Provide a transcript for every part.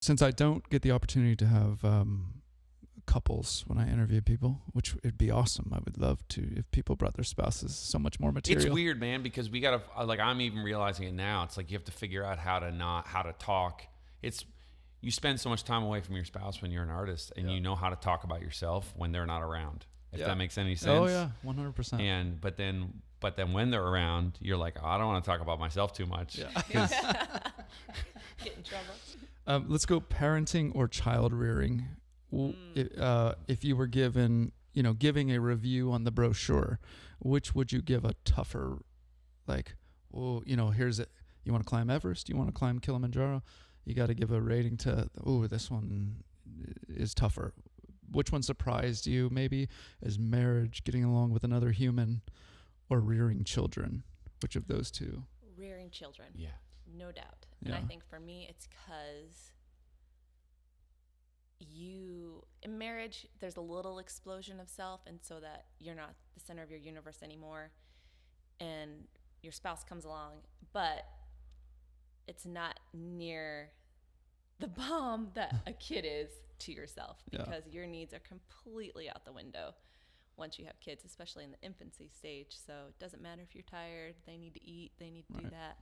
since I don't get the opportunity to have couples when I interview people, which would be awesome. I would love to if people brought their spouses. So much more material. It's weird, man, because we gotta like I'm even realizing it now. It's like you have to figure out how to talk. You spend so much time away from your spouse when you're an artist, and you know how to talk about yourself when they're not around. If that makes any sense. Oh yeah, 100%. And but then when they're around, you're like, oh, I don't want to talk about myself too much. Get in trouble. Let's go parenting or child rearing. If you were giving a review on the brochure, which would you give a tougher, like, here's it. You want to climb Everest? You want to climb Kilimanjaro? You got to give a rating to, this one is tougher. Which one surprised you maybe? Is marriage, getting along with another human, or rearing children? Which of those two? Rearing children. Yeah. No doubt. And I think for me, it's because in marriage, there's a little explosion of self, and so that you're not the center of your universe anymore, and your spouse comes along, but it's not near the bomb that a kid is to yourself, because your needs are completely out the window once you have kids, especially in the infancy stage. So it doesn't matter if you're tired, they need to eat, they need to do that.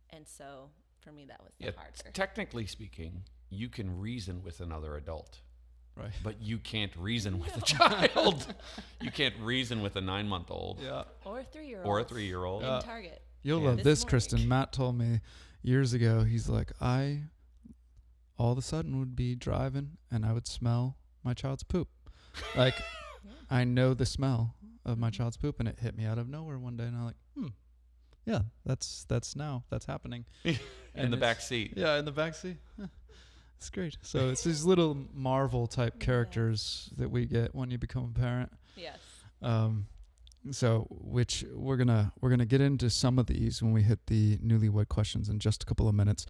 And so for me, that was the harder. Technically speaking, you can reason with another adult. Right. But you can't reason with a child. You can't reason with a 9-month-old. Yeah. Or a 3-year-old. Or a 3-year-old. In Target. You'll love this, Kristin. Matt told me years ago, he's like, I all of a sudden would be driving and I would smell my child's poop. Like, I know the smell of my child's poop, and it hit me out of nowhere one day, and I'm like, yeah, that's happening. In the back seat. Yeah, in the back seat. It's great. So it's these little Marvel type characters that we get when you become a parent. Yes. So which we're gonna get into some of these when we hit the newlywed questions in just a couple of minutes.